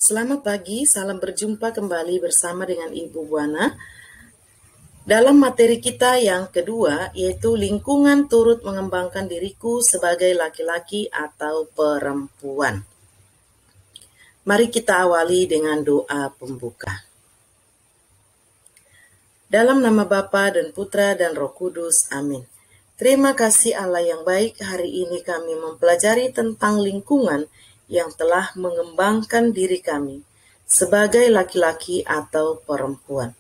Selamat pagi, salam berjumpa kembali bersama dengan Ibu Buana dalam materi kita yang kedua, yaitu lingkungan turut mengembangkan diriku sebagai laki-laki atau perempuan. Mari kita awali dengan doa pembuka. Dalam nama Bapa dan Putra dan Roh Kudus, amin. Terima kasih Allah yang baik, hari ini kami mempelajari tentang lingkungan yang telah mengembangkan diri kami sebagai laki-laki atau perempuan.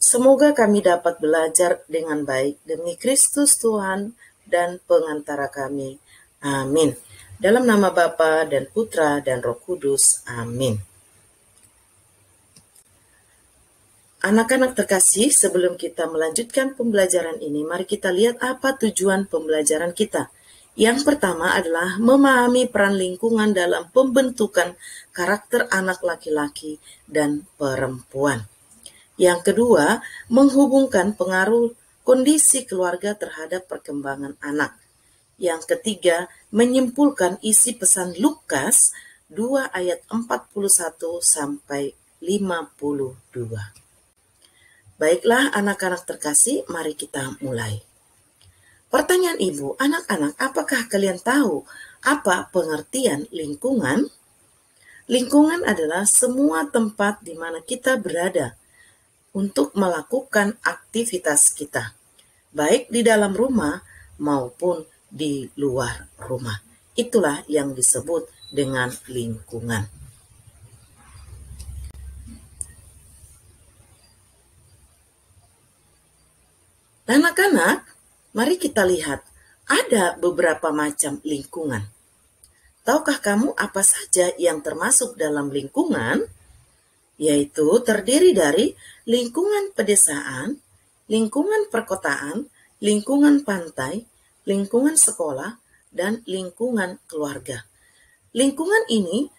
Semoga kami dapat belajar dengan baik demi Kristus Tuhan dan pengantara kami. Amin. Dalam nama Bapa dan Putra dan Roh Kudus. Amin. Anak-anak terkasih, sebelum kita melanjutkan pembelajaran ini, mari kita lihat apa tujuan pembelajaran kita. Yang pertama adalah memahami peran lingkungan dalam pembentukan karakter anak laki-laki dan perempuan. Yang kedua, menghubungkan pengaruh kondisi keluarga terhadap perkembangan anak. Yang ketiga, menyimpulkan isi pesan Lukas 2 ayat 41 sampai 52. Baiklah anak-anak terkasih, mari kita mulai. Pertanyaan Ibu, anak-anak, apakah kalian tahu apa pengertian lingkungan? Lingkungan adalah semua tempat di mana kita berada untuk melakukan aktivitas kita, baik di dalam rumah maupun di luar rumah. Itulah yang disebut dengan lingkungan. Anak-anak, mari kita lihat, ada beberapa macam lingkungan. Tahukah kamu apa saja yang termasuk dalam lingkungan? Yaitu terdiri dari lingkungan pedesaan, lingkungan perkotaan, lingkungan pantai, lingkungan sekolah, dan lingkungan keluarga. Lingkungan ini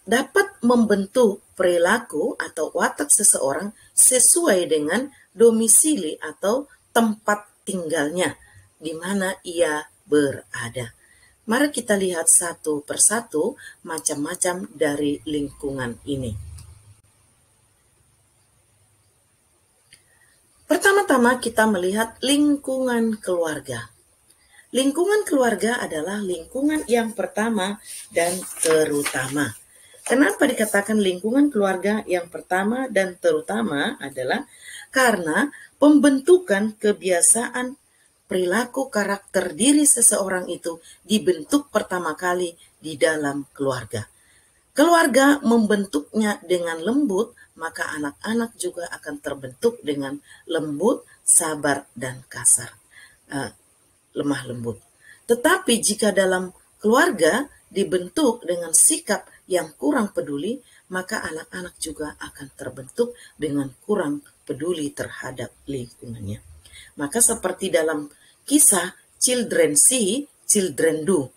dapat membentuk perilaku atau watak seseorang sesuai dengan domisili atau tempat tinggalnya di mana ia berada. Mari kita lihat satu persatu macam-macam dari lingkungan ini. Pertama-tama kita melihat lingkungan keluarga. Lingkungan keluarga adalah lingkungan yang pertama dan terutama. Kenapa dikatakan lingkungan keluarga yang pertama dan terutama adalah karena pembentukan kebiasaan perilaku karakter diri seseorang itu dibentuk pertama kali di dalam keluarga. Keluarga membentuknya dengan lembut, maka anak-anak juga akan terbentuk dengan lembut, sabar, dan kasar. Lemah lembut. Tetapi jika dalam keluarga dibentuk dengan sikap yang kurang peduli, maka anak-anak juga akan terbentuk dengan kurang peduli terhadap lingkungannya. Maka seperti dalam kisah children see, children do.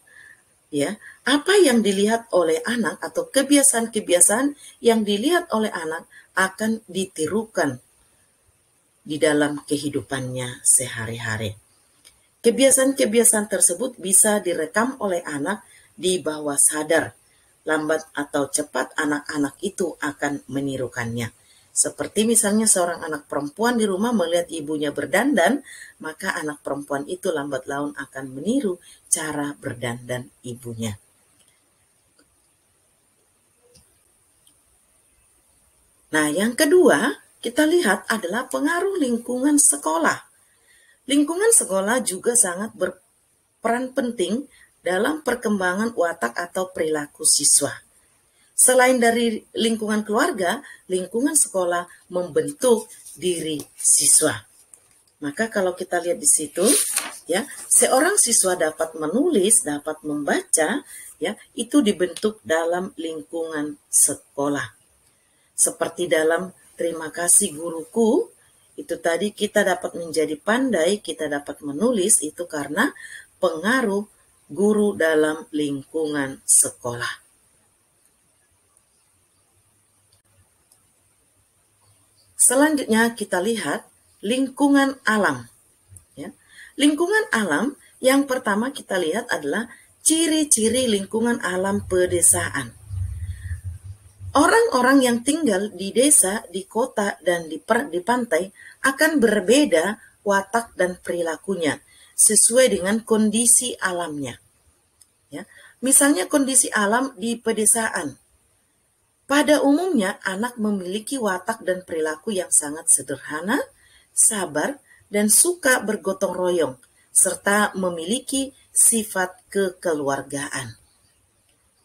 Ya, apa yang dilihat oleh anak atau kebiasaan-kebiasaan yang dilihat oleh anak akan ditirukan di dalam kehidupannya sehari-hari. Kebiasaan-kebiasaan tersebut bisa direkam oleh anak di bawah sadar. Lambat atau cepat anak-anak itu akan menirukannya. Seperti misalnya seorang anak perempuan di rumah melihat ibunya berdandan, maka anak perempuan itu lambat laun akan meniru cara berdandan ibunya. Nah, yang kedua kita lihat adalah pengaruh lingkungan sekolah. Lingkungan sekolah juga sangat berperan penting dalam perkembangan watak atau perilaku siswa. Selain dari lingkungan keluarga, lingkungan sekolah membentuk diri siswa. Maka kalau kita lihat di situ, ya, seorang siswa dapat menulis, dapat membaca, ya, itu dibentuk dalam lingkungan sekolah. Seperti dalam Terima Kasih Guruku, itu tadi kita dapat menjadi pandai, kita dapat menulis, itu karena pengaruh guru dalam lingkungan sekolah. Selanjutnya kita lihat lingkungan alam. Ya. Lingkungan alam yang pertama kita lihat adalah ciri-ciri lingkungan alam pedesaan. Orang-orang yang tinggal di desa, di kota, dan di pantai akan berbeda watak dan perilakunya sesuai dengan kondisi alamnya. Ya. Misalnya kondisi alam di pedesaan. Pada umumnya, anak memiliki watak dan perilaku yang sangat sederhana, sabar, dan suka bergotong royong, serta memiliki sifat kekeluargaan.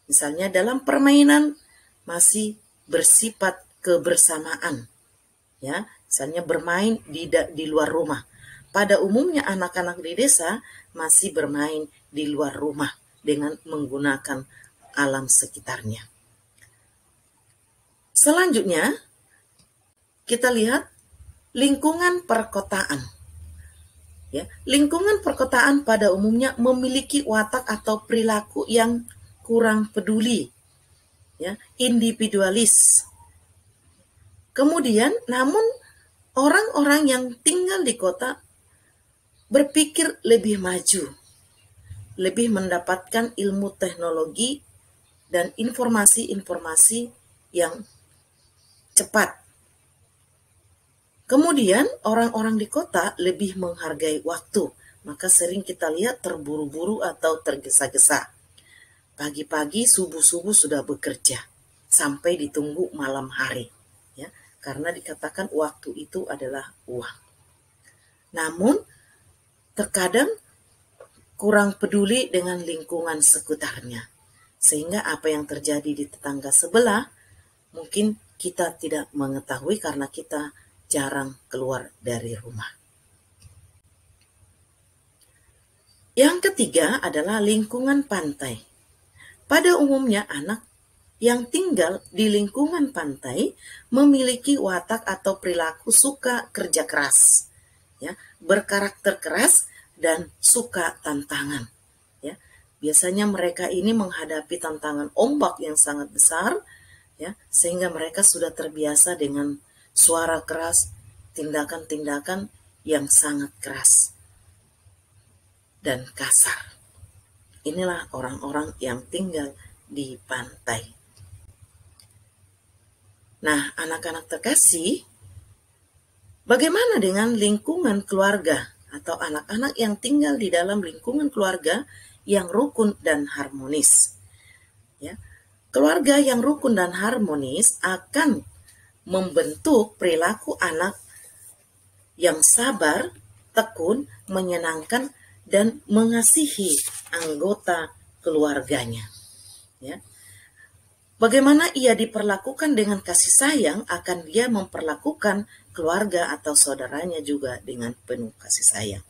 Misalnya dalam permainan masih bersifat kebersamaan. Ya, misalnya bermain di luar rumah. Pada umumnya anak-anak di desa masih bermain di luar rumah dengan menggunakan alam sekitarnya. Selanjutnya, kita lihat lingkungan perkotaan. Ya, lingkungan perkotaan pada umumnya memiliki watak atau perilaku yang kurang peduli, ya, individualis. Kemudian, namun orang-orang yang tinggal di kota berpikir lebih maju, lebih mendapatkan ilmu teknologi dan informasi-informasi yang cepat. Kemudian orang-orang di kota lebih menghargai waktu, maka sering kita lihat terburu-buru atau tergesa-gesa. Pagi-pagi, subuh-subuh sudah bekerja sampai ditunggu malam hari, ya, karena dikatakan waktu itu adalah uang. Namun terkadang kurang peduli dengan lingkungan sekitarnya, sehingga apa yang terjadi di tetangga sebelah mungkin kita tidak mengetahui karena kita jarang keluar dari rumah. Yang ketiga adalah lingkungan pantai. Pada umumnya anak yang tinggal di lingkungan pantai memiliki watak atau perilaku suka kerja keras, ya, berkarakter keras dan suka tantangan. Ya, biasanya mereka ini menghadapi tantangan ombak yang sangat besar, ya, sehingga mereka sudah terbiasa dengan suara keras, tindakan-tindakan yang sangat keras dan kasar. Inilah orang-orang yang tinggal di pantai. Nah, anak-anak terkasih, bagaimana dengan lingkungan keluarga atau anak-anak yang tinggal di dalam lingkungan keluarga yang rukun dan harmonis? Ya, keluarga yang rukun dan harmonis akan membentuk perilaku anak yang sabar, tekun, menyenangkan, dan mengasihi anggota keluarganya. Ya. Bagaimana ia diperlakukan dengan kasih sayang, akan dia memperlakukan keluarga atau saudaranya juga dengan penuh kasih sayang.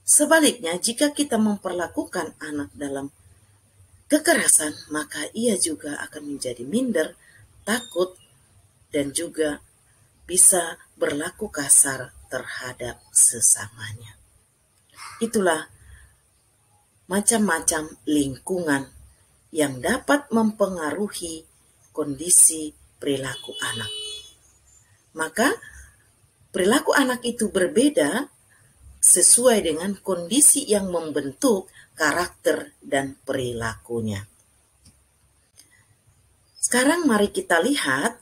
Sebaliknya, jika kita memperlakukan anak dalam kekerasan, maka ia juga akan menjadi minder, takut, dan juga bisa berlaku kasar terhadap sesamanya. Itulah macam-macam lingkungan yang dapat mempengaruhi kondisi perilaku anak. Maka perilaku anak itu berbeda sesuai dengan kondisi yang membentuk karakter dan perilakunya. Sekarang mari kita lihat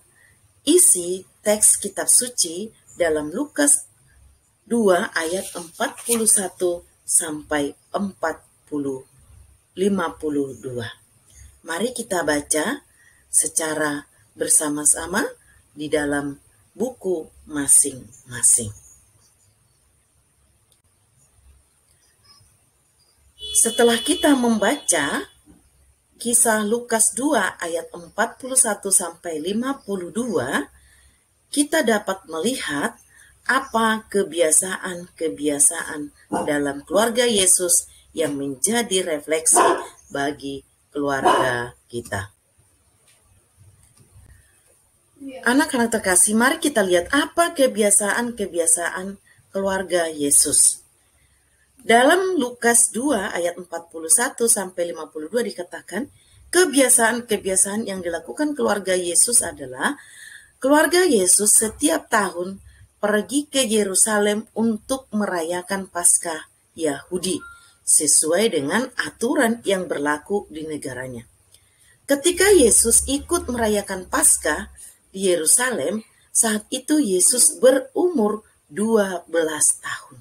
isi teks kitab suci dalam Lukas 2 ayat 41 sampai 52. Mari kita baca secara bersama-sama di dalam buku masing-masing. Setelah kita membaca kisah Lukas 2 ayat 41 sampai 52, kita dapat melihat apa kebiasaan-kebiasaan dalam keluarga Yesus yang menjadi refleksi bagi keluarga kita. Anak-anak terkasih, mari kita lihat apa kebiasaan-kebiasaan keluarga Yesus. Dalam Lukas 2 ayat 41 sampai 52 dikatakan, kebiasaan-kebiasaan yang dilakukan keluarga Yesus adalah keluarga Yesus setiap tahun pergi ke Yerusalem untuk merayakan Paskah Yahudi sesuai dengan aturan yang berlaku di negaranya. Ketika Yesus ikut merayakan Paskah di Yerusalem, saat itu Yesus berumur 12 tahun.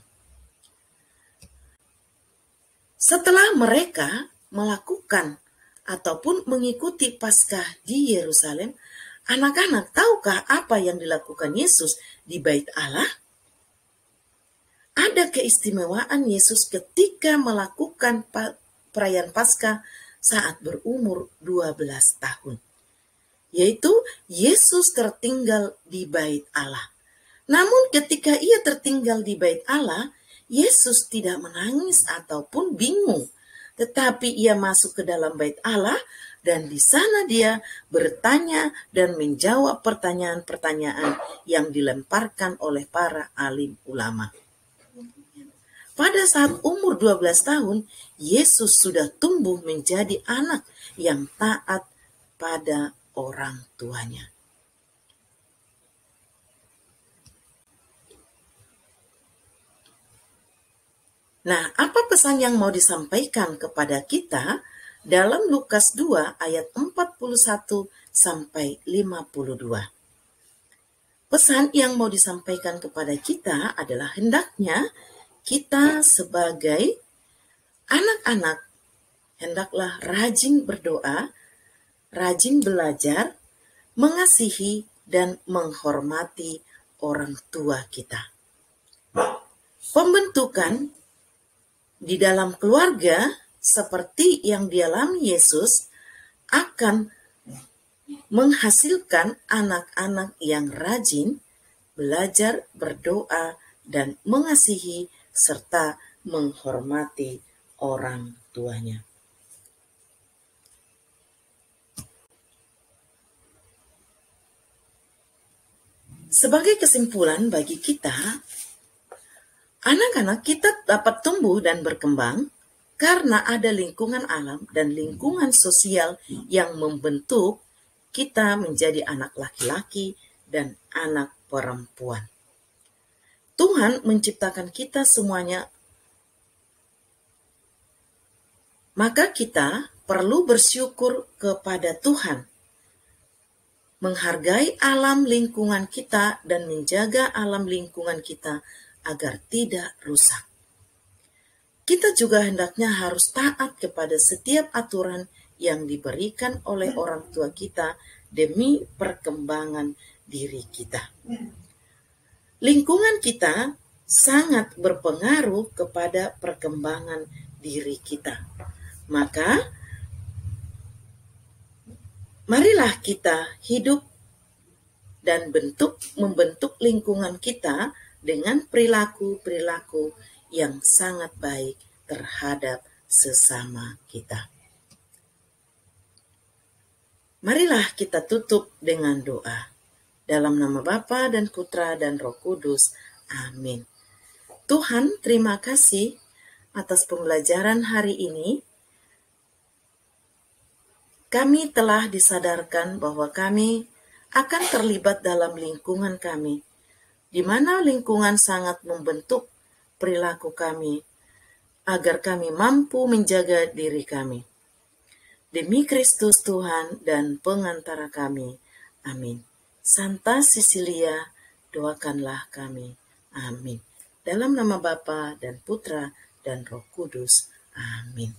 Setelah mereka melakukan ataupun mengikuti Paskah di Yerusalem, anak-anak tahukah apa yang dilakukan Yesus di Bait Allah? Ada keistimewaan Yesus ketika melakukan perayaan Paskah saat berumur 12 tahun. Yaitu Yesus tertinggal di Bait Allah. Namun ketika ia tertinggal di Bait Allah, Yesus tidak menangis ataupun bingung, tetapi ia masuk ke dalam Bait Allah dan di sana dia bertanya dan menjawab pertanyaan-pertanyaan yang dilemparkan oleh para alim ulama. Pada saat umur 12 tahun, Yesus sudah tumbuh menjadi anak yang taat pada orang tuanya. Nah, apa pesan yang mau disampaikan kepada kita dalam Lukas 2 ayat 41 sampai 52? Pesan yang mau disampaikan kepada kita adalah hendaknya kita sebagai anak-anak hendaklah rajin berdoa, rajin belajar, mengasihi dan menghormati orang tua kita. Pembentukan di dalam keluarga seperti yang dialami Yesus akan menghasilkan anak-anak yang rajin, belajar, berdoa, dan mengasihi serta menghormati orang tuanya. Sebagai kesimpulan bagi kita, anak-anak kita dapat tumbuh dan berkembang karena ada lingkungan alam dan lingkungan sosial yang membentuk kita menjadi anak laki-laki dan anak perempuan. Tuhan menciptakan kita semuanya, maka kita perlu bersyukur kepada Tuhan, menghargai alam lingkungan kita dan menjaga alam lingkungan kita agar tidak rusak. Kita juga hendaknya harus taat kepada setiap aturan yang diberikan oleh orang tua kita demi perkembangan diri kita. Lingkungan kita sangat berpengaruh kepada perkembangan diri kita. Maka, marilah kita hidup dan membentuk lingkungan kita dengan perilaku-perilaku yang sangat baik terhadap sesama kita. Marilah kita tutup dengan doa. Dalam nama Bapa dan Putra dan Roh Kudus. Amin. Tuhan, terima kasih atas pembelajaran hari ini. Kami telah disadarkan bahwa kami akan terlibat dalam lingkungan kami, di mana lingkungan sangat membentuk perilaku kami, agar kami mampu menjaga diri kami. Demi Kristus Tuhan dan pengantara kami. Amin. Santa Cecilia, doakanlah kami. Amin. Dalam nama Bapa dan Putra dan Roh Kudus. Amin.